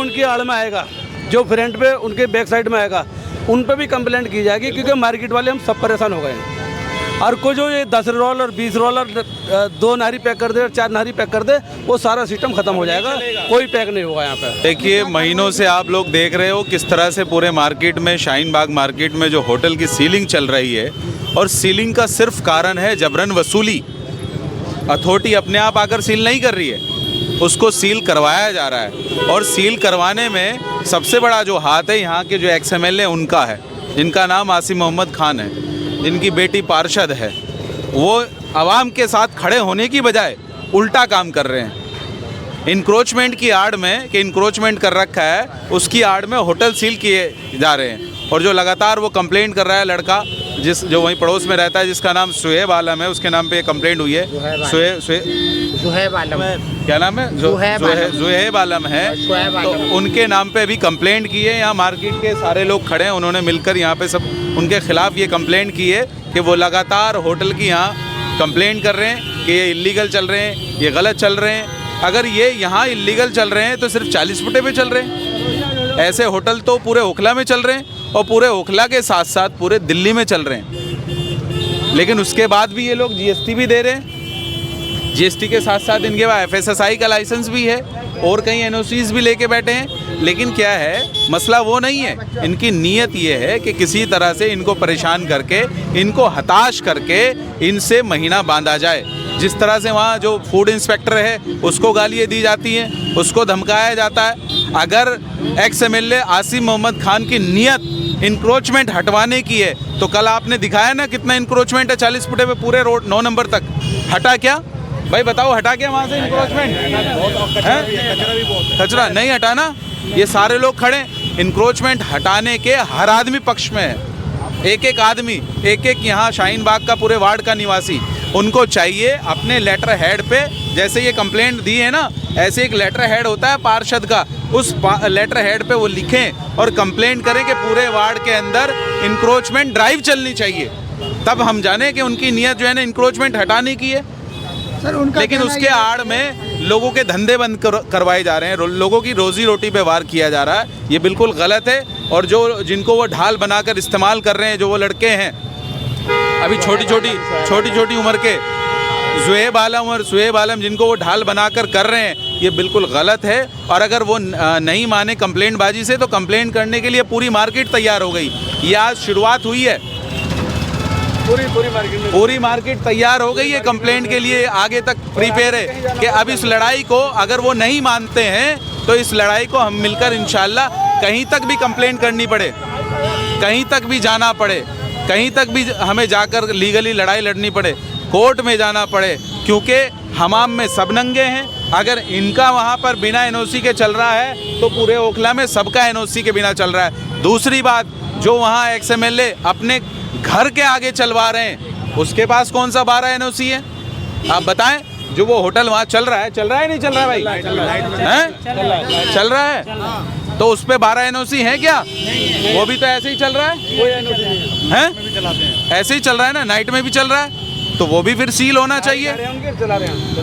उनकी आड़ में आएगा, जो फ्रंट पे उनके बैक साइड में आएगा, उन पे भी कंप्लेंट की जाएगी, क्योंकि मार्केट वाले हम सब परेशान हो गए हैं। और कोई जो ये 10 रोल और 20 रोल और 2 नारी पैक कर दे और 4 नारी पैक कर दे, वो सारा सिस्टम खत्म हो जाएगा, कोई पैक नहीं होगा यहाँ पे। देखिए, महीनों से आप लोग देख रहे हो किस तरह से पूरे मार्केट में, शाहीन बाग मार्केट में जो होटल की सीलिंग चल रही है, और सीलिंग का सिर्फ कारण है जबरन वसूली। अथॉरिटी अपने आप आकर सील नहीं कर रही है, उसको सील करवाया जा रहा है। और सील करवाने में सबसे बड़ा जो हाथ है यहाँ के जो XMLA उनका है, जिनका नाम आसिम मोहम्मद खान है, जिनकी बेटी पार्षद है। वो आवाम के साथ खड़े होने की बजाय उल्टा काम कर रहे हैं। इंक्रोचमेंट की आड़ में, कि इंक्रोचमेंट कर रखा है, उसकी आड़ में होटल सील किए जा रहे हैं। और जो लगातार वो कंप्लेंट कर रहा है लड़का, जो वहीं पड़ोस में रहता है, जिसका नाम सुहेब आलम है, उसके नाम पे कंप्लेंट हुई है। सुहेब आलम, क्या नाम है? सुहेब आलम है। तो उनके नाम पे भी कंप्लेंट की है। यहाँ मार्केट के सारे लोग खड़े हैं, उन्होंने मिलकर यहाँ पे सब उनके खिलाफ ये कंप्लेंट की है कि वो लगातार होटल की यहाँ कंप्लेंट कर रहे हैं कि ये इलीगल चल रहे हैं, ये गलत चल रहे हैं। अगर ये यहाँ इलीगल चल रहे हैं तो सिर्फ 40 फुटे पे चल रहे हैं। ऐसे होटल तो पूरे ओखला में चल रहे हैं, और पूरे ओखला के साथ साथ पूरे दिल्ली में चल रहे हैं। लेकिन उसके बाद भी ये लोग GST भी दे रहे हैं। GST के साथ साथ इनके पास FSSAI का लाइसेंस भी है, और कई NOCs भी लेके बैठे हैं। लेकिन क्या है, मसला वो नहीं है। इनकी नीयत ये है कि किसी तरह से इनको परेशान करके, इनको हताश करके इनसे महीना बांधा जाए। जिस तरह से वहाँ जो फूड इंस्पेक्टर है उसको गालियाँ दी जाती हैं, उसको धमकाया जाता है। अगर XMLA आसिम मोहम्मद खान की नीयत इंक्रोचमेंट हटवाने की है, तो कल आपने दिखाया ना कितना इंक्रोचमेंट है 40 फुटे पे पूरे रोड 9 नंबर तक। हटा क्या भाई, बताओ, हटा क्या वहाँ से इंक्रोचमेंट? कचरा नहीं हटा ना। ये सारे लोग खड़े इंक्रोचमेंट हटाने के हर आदमी पक्ष में है। एक एक आदमी, एक एक यहाँ शाहीन बाग का पूरे वार्ड का निवासी, उनको चाहिए अपने लेटर हेड पे, जैसे ये कंप्लेंट दी है ना, ऐसे एक लेटर हेड होता है पार्षद का, उस लेटर हेड पे वो लिखें और कंप्लेंट करें कि पूरे वार्ड के अंदर इंक्रोचमेंट ड्राइव चलनी चाहिए। तब हम जाने कि उनकी नीयत जो है ना इंक्रोचमेंट हटाने की है। सर, उनका लेकिन उसके आड़ में लोगों के धंधे बंद करवाए जा रहे हैं, लोगों की रोजी रोटी पे वार किया जा रहा है। ये बिल्कुल गलत है। और जिनको वो ढाल बनाकर इस्तेमाल कर रहे हैं, जो वो लड़के हैं अभी छोटी छोटी उम्र के, सुहेब आलम और सुहेब आलम, जिनको वो ढाल बनाकर कर रहे हैं, ये बिल्कुल गलत है। और अगर वो नहीं माने कंप्लेंट बाजी से, तो कंप्लेंट करने के लिए पूरी मार्केट तैयार हो गई। ये आज शुरुआत हुई है, पूरी मार्केट तैयार हो गई है कंप्लेंट के लिए, आगे तक प्रिपेयर है कि अब इस लड़ाई को, अगर वो नहीं मानते हैं, तो इस लड़ाई को हम मिलकर इंशाल्लाह कहीं तक भी कंप्लेंट करनी पड़े, कहीं तक भी जाना पड़े, कहीं तक भी हमें जाकर लीगली लड़ाई लड़नी पड़े, कोर्ट में जाना पड़े, क्योंकि हमाम में सब नंगे हैं। अगर इनका वहाँ पर बिना NOC के चल रहा है, तो पूरे ओखला में सबका NOC के बिना चल रहा है। दूसरी बात, जो वहाँ XMLA अपने घर के आगे चलवा रहे हैं, उसके पास कौन सा 12 NOC है? आप बताएं। जो वो होटल वहाँ चल रहा है नहीं चल रहा है भाई? चल रहा है। तो उस पे 12 NOC है क्या? वो भी तो ऐसे ही चल रहा है, ऐसे ही चल रहा है ना, नाइट में भी चल रहा है, तो वो भी फिर सील होना चाहिए।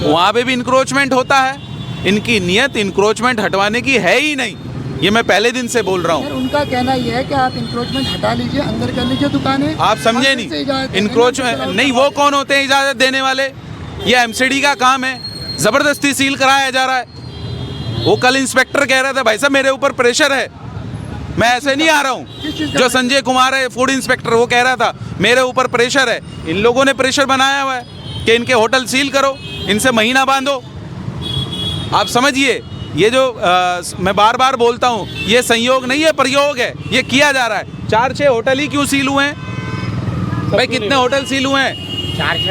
वहाँ पे भी इंक्रोचमेंट होता है। इनकी नीयत इंक्रोचमेंट हटवाने की है ही नहीं, ये मैं पहले दिन से बोल रहा हूँ। उनका कहना यह है कि आप इंक्रोचमेंट हटा लीजिए, अंदर कर लीजिए दुकानें। आप समझे नहीं, इंक्रोचमेंट नहीं, वो कौन होते हैं इजाज़त देने वाले? ये MCD का काम है, ज़बरदस्ती सील कराया जा रहा है। वो कल इंस्पेक्टर कह रहा था, भाई साहब मेरे ऊपर प्रेशर है, मैं ऐसे नहीं आ रहा हूँ। जो संजय कुमार है फूड इंस्पेक्टर, वो कह रहा था मेरे ऊपर प्रेशर है। इन लोगों ने प्रेशर बनाया हुआ है कि इनके होटल सील करो, इनसे महीना बांधो। आप समझिए, ये जो मैं बार बार बोलता हूँ, ये संयोग नहीं है, प्रयोग है, ये किया जा रहा है। 4-6 होटल ही क्यों सील हुए हैं भाई? कितने होटल सील हुए हैं?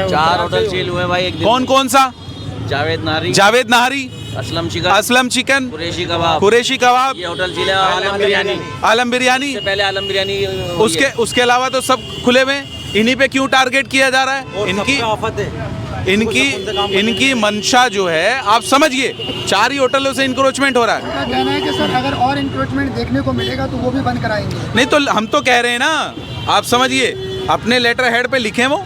4 होटल सील हुए भाई। एक कौन कौन सा? जावेद नाहरी, असलम चिकन, कुरैशी कबाब, ये होटल सील है। आलम बिरयानी, पहले आलम बिरयानी, उसके अलावा तो सब खुले हुए। इन्हीं पे क्यों टारगेट किया जा रहा है? इनकी मंशा जो है, आप समझिए, 4 ही होटलों से इंक्रोचमेंट हो रहा है। उनका कहना है कि सर अगर और इंक्रोचमेंट देखने को मिलेगा तो वो भी बंद कराएंगे। नहीं तो हम तो कह रहे हैं ना, आप समझिए, अपने लेटर हेड पे लिखें वो,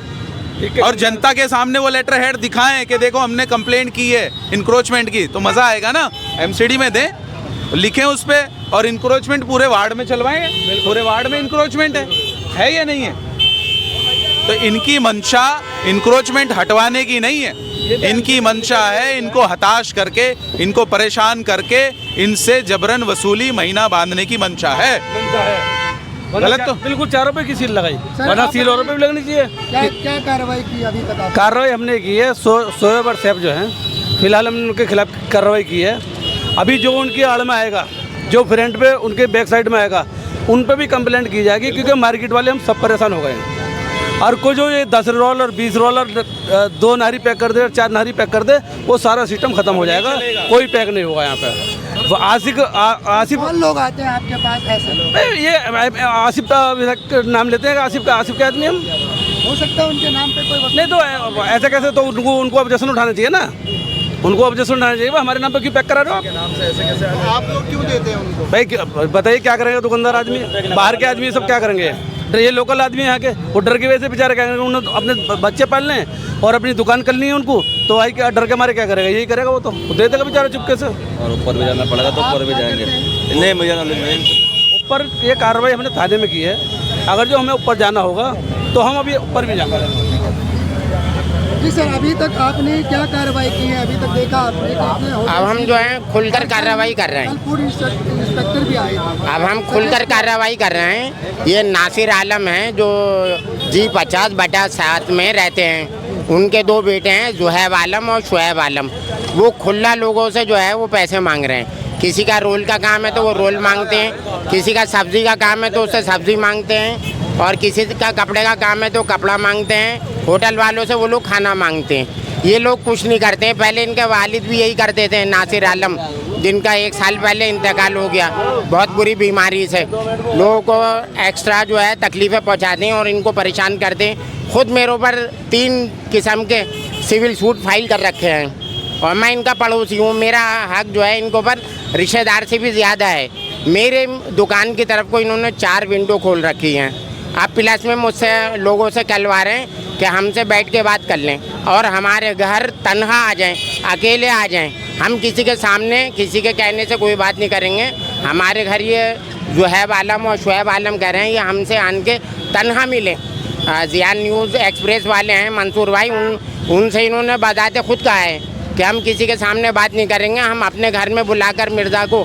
और जनता के सामने वो लेटर हेड दिखाएं कि देखो हमने कंप्लेंट की है इंक्रोचमेंट की, तो मज़ा आएगा ना। MCD में दें, लिखें उस पे और इंक्रोचमेंट पूरे वार्ड में चलवाएं। पूरे वार्ड में इंक्रोचमेंट है या नहीं है? तो इनकी मंशा इंक्रोचमेंट हटवाने की नहीं है, इनकी मंशा है इनको हताश करके, इनको परेशान करके, इनसे जबरन वसूली महीना बांधने की मंशा है। गलत तो बिल्कुल 4 रुपए की सील लगाई, वरना सील और रुपए भी लगनी चाहिए। क्या कार्रवाई की अभी तक आपने? कार्रवाई हमने की है, शोएब और सैफ जो हैं फिलहाल हमने उनके खिलाफ कार्रवाई की है। अभी जो उनकी आड़ में आएगा, जो फ्रंट पे उनके बैक साइड में आएगा, उन पे भी कंप्लेंट की जाएगी, क्योंकि मार्केट वाले हम सब परेशान हो गए हैं। और कोई जो ये 10 रोल और 20 रोल और 2 नारी पैक कर दे और 4 नारी पैक कर दे, वो सारा सिस्टम खत्म हो जाएगा, कोई पैक नहीं होगा यहाँ पे। वो आसिफ कौन लोग आते हैं आपके पास ऐसे लोग? ये आसिफ का नाम लेते हैं, आसिफ का आदमी हम। हो सकता है उनके नाम पे कोई नहीं तो ऐसे कैसे, तो उनको ऑब्जेक्शन उठाना चाहिए ना, उनको ऑब्जेक्शन उठाना चाहिए। हमारे नाम पे क्यों पैक करा रहे हो आप लोग क्यों देते हैं उनको? भाई? बताइए क्या करेंगे दुकानदार आदमी, बाहर के आदमी सब क्या करेंगे? ये लोकल आदमी है यहाँ के, वो डर की वजह से बेचारे क्या करेंगे, उन्होंने अपने बच्चे पालने हैं और अपनी दुकान करनी है उनको, तो भाई क्या डर के मारे क्या करेगा? यही करेगा, वो तो दे देगा बेचारा चुपके से। और ऊपर भी जाना पड़ेगा तो ऊपर भी जाएंगे। नहीं मुझे नॉलेज नहीं। ऊपर ये कार्रवाई हमने थाने में की है, अगर जो हमें ऊपर जाना होगा तो हम अभी ऊपर भी जाएंगे। जी सर, अभी तक आपने क्या कार्रवाई की है? अभी तक देखा आपने? अब हम जो है खुलकर कार्रवाई कर रहे हैं। फूड इंस्पेक्टर भी आए थे। अब हम खुलकर कार्रवाई कर रहे हैं। ये नासिर आलम हैं जो G50/7 में रहते हैं, उनके 2 बेटे हैं, जुहैब आलम और शुएब आलम। वो खुला लोगों से जो है वो पैसे मांग रहे हैं। किसी का रोल का काम है तो वो रोल मांगते हैं, किसी का सब्जी का काम है तो उससे सब्जी मांगते हैं, और किसी का कपड़े का काम है तो कपड़ा मांगते हैं। होटल वालों से वो लोग खाना मांगते हैं। ये लोग कुछ नहीं करते हैं। पहले इनके वालिद भी यही करते थे, नासिर आलम, जिनका 1 साल पहले इंतकाल हो गया बहुत बुरी बीमारी से। लोगों को एक्स्ट्रा जो है तकलीफ़ें पहुंचाते हैं और इनको परेशान करते हैं। खुद मेरे ऊपर 3 किस्म के सिविल सूट फाइल कर रखे हैं और मैं इनका पड़ोसी हूँ। मेरा हक जो है इनको पर रिश्तेदार से भी ज़्यादा है। मेरे दुकान की तरफ को इन्होंने 4 विंडो खोल रखी हैं। आप प्लस में मुझसे लोगों से कहलवा रहे हैं कि हमसे बैठ के बात कर लें और हमारे घर तन्हा आ जाएं, अकेले आ जाएं। हम किसी के सामने किसी के कहने से कोई बात नहीं करेंगे। हमारे घर ये जुहैब आलम और शुएब आलम कह रहे हैं ये हमसे आन के तन्हा मिले। ज़ियान न्यूज़ एक्सप्रेस वाले हैं मंसूर भाई, उनसे इन्होंने बताते खुद कहा है कि हम किसी के सामने बात नहीं करेंगे, हम अपने घर में बुलाकर मिर्ज़ा को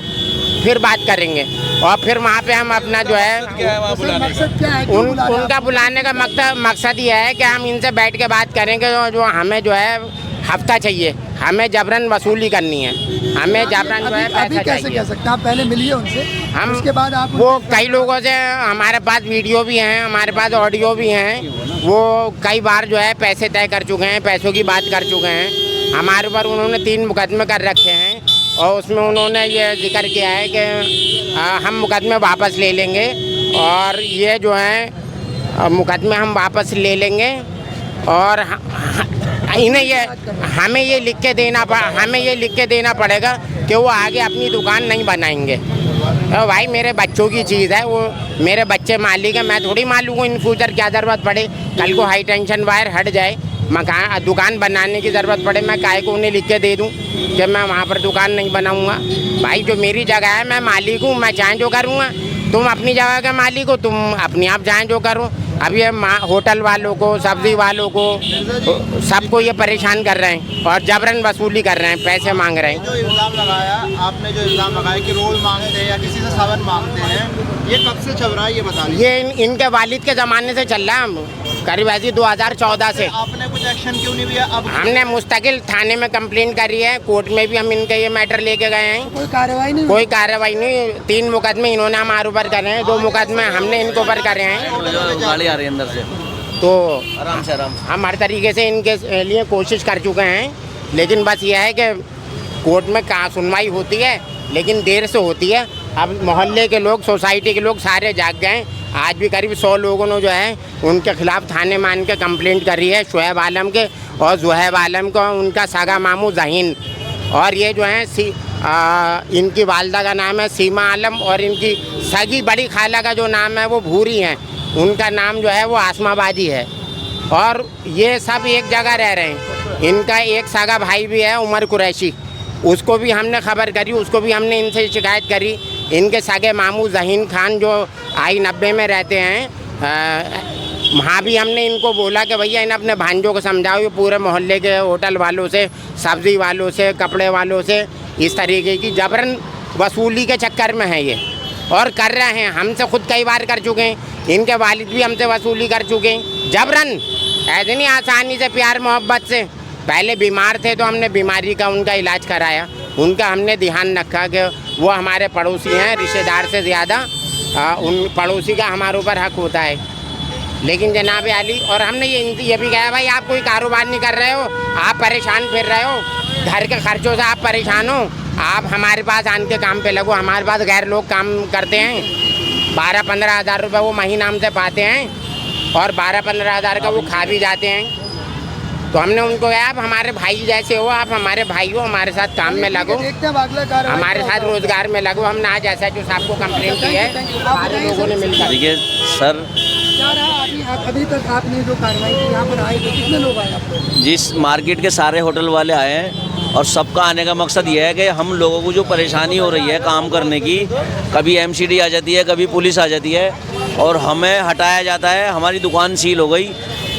फिर बात करेंगे और फिर वहाँ पे हम अपना जो है मकसद क्या है? उनका बुलाने का मकसद ये है कि हम इनसे बैठ के बात करेंगे। जो हमें जो है हफ्ता चाहिए, हमें जबरन वसूली करनी है, हमें जबरन जो है अभी पैसा कैसे चाहिए। कह सकते हैं? आप पहले मिलिए उनसे, हम उसके बाद आप वो कई लोगों से हमारे पास वीडियो भी हैं, हमारे पास ऑडियो भी हैं। वो कई बार जो है पैसे तय कर चुके हैं, पैसों की बात कर चुके हैं। हमारे ऊपर उन्होंने 3 मुकदमे कर रखे हैं और उसमें उन्होंने ये जिक्र किया है कि हम मुकदमे वापस ले लेंगे और ये जो है मुकदमे हम वापस ले लेंगे और इन्हें ये हमें ये लिख के देना पड़ेगा कि वो आगे अपनी दुकान नहीं बनाएंगे। तो भाई मेरे बच्चों की चीज़ है, वो मेरे बच्चे मालिक है, मैं थोड़ी मालूम इन फ्यूचर क्या ज़रूरत पड़े, कल को हाई टेंशन वायर हट जाए, मकान दुकान बनाने की ज़रूरत पड़े, मैं काहे को उन्हें लिख के दे दूँ कि मैं वहाँ पर दुकान नहीं बनाऊँगा। भाई जो मेरी जगह है मैं मालिक हूँ, मैं चाहे जो करूँगा। तुम अपनी जगह के मालिक हो, तुम अपने आप चाहे जो करो। अब ये होटल वालों को, सब्जी वालों को, सबको ये परेशान कर रहे हैं और जबरन वसूली कर रहे हैं, पैसे मांग रहे हैं। जो इल्ज़ाम लगाया आपने, जो इल्ज़ाम लगाया कि रोल मांगते हैं या किसी से सावन मांगते हैं, ये कब से चल रहा है ये बता दीजिए। ये इनके वालिद के ज़माने से चल रहा है, करीब ऐसी 2014 से। आपने कुछ एक्शन क्यों नहीं लिया? अब हमने मुस्तकिल थाने में कंप्लेंट करी है, कोर्ट में भी हम इनके ये मैटर लेके गए हैं, कोई कार्रवाई नहीं? कोई कार्रवाई नहीं। 3 मुकदमे इन्होंने हमारे ऊपर करे हैं, 2 मुकदमे हमने इनके ऊपर करे हैं। गाड़ी आ रही है अंदर से, तो आराम से आराम। हम हर तरीके से इनके लिए कोशिश कर चुके हैं, लेकिन बस ये है कि कोर्ट में कहाँ सुनवाई होती है, लेकिन देर से होती है। अब मोहल्ले के लोग, सोसाइटी के लोग सारे जाग गए। आज भी करीब 100 लोगों ने जो है उनके खिलाफ थाने में आन के कंप्लेंट करी है, शुएब आलम के और जुहैब आलम को, उनका सगा मामू ज़हीन। और ये जो है इनकी वालदा का नाम है सीमा आलम और इनकी सगी बड़ी खाला का जो नाम है वो भूरी हैं, उनका नाम जो है वो आसमाबादी है। और ये सब एक जगह रह रहे हैं। इनका एक सगा भाई भी है उमर कुरैशी, उसको भी हमने खबर करी, उसको भी हमने इनसे शिकायत करी। इनके सगे मामू जहीन खान जो I-90 में रहते हैं, वहाँ भी हमने इनको बोला कि भैया इन अपने भांजों को समझाओ, ये पूरे मोहल्ले के होटल वालों से, सब्ज़ी वालों से, कपड़े वालों से इस तरीके की जबरन वसूली के चक्कर में है ये, और कर रहे हैं। हमसे खुद कई बार कर चुके हैं, इनके वालिद भी हमसे वसूली कर चुके हैं जबरन, ऐसे नहीं आसानी से, प्यार मोहब्बत से। पहले बीमार थे तो हमने बीमारी का उनका इलाज कराया, उनका हमने ध्यान रखा कि वो हमारे पड़ोसी हैं, रिश्तेदार से ज़्यादा उन पड़ोसी का हमारे ऊपर हक होता है। लेकिन जनाब आली, और हमने ये भी कहा भाई आप कोई कारोबार नहीं कर रहे हो, आप परेशान फिर रहे हो, घर के खर्चों से आप परेशान हो, आप हमारे पास आन के काम पे लगो। हमारे पास गैर लोग काम करते हैं, 12-15 हज़ार रुपये वो महीना हमसे पाते हैं, और 12-15 हज़ार का वो खा भी जाते हैं। तो हमने उनको कहा आप हमारे भाई जैसे हो, आप हमारे भाई हो, हमारे साथ काम में लगो, देखते हैं अगला कार्रवाई हमारे साथ रोजगार में लगो। हमने आज SHO साहब को कंप्लेंट की है, सारे लोगों ने मिलकर। देखिए सर, क्या रहा अभी तक आपने जो कार्रवाई की, यहाँ पर आए तो कितने लोग आए आपको? जिस मार्केट के सारे होटल वाले आए हैं, और सबका आने का मकसद ये है कि हम लोगों को जो परेशानी हो रही है काम करने की, कभी MCD आ जाती है, कभी पुलिस आ जाती है, और हमें हटाया जाता है। हमारी दुकान सील हो गई,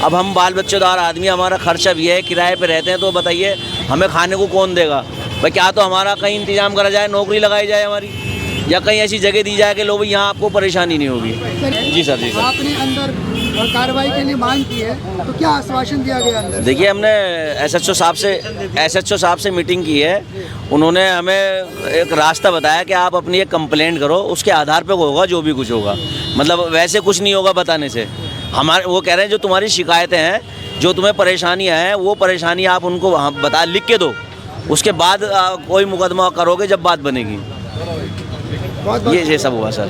अब हम बाल बच्चेदार आदमी, हमारा खर्चा भी है, किराए पे रहते हैं, तो बताइए हमें खाने को कौन देगा भाई? क्या तो हमारा कहीं इंतजाम करा जाए, नौकरी लगाई जाए हमारी, या कहीं ऐसी जगह दी जाए कि लो भाई यहाँ आपको परेशानी नहीं होगी। जी सर, जी सर। आपने अंदर कार्रवाई के लिए मांग की है, तो क्या आश्वासन दिया गया अंदर? देखिए हमने SHO साहब से मीटिंग की है, उन्होंने हमें एक रास्ता बताया कि आप अपनी एक कंप्लेंट करो, उसके आधार पे होगा जो भी कुछ होगा। मतलब वैसे कुछ नहीं होगा बताने से। हमारे वो कह रहे हैं जो तुम्हारी शिकायतें हैं, जो तुम्हें परेशानियां हैं, वो परेशानी आप उनको वहाँ बता, लिख के दो, उसके बाद कोई मुकदमा करोगे जब बात बनेगी। ये सब हुआ सर।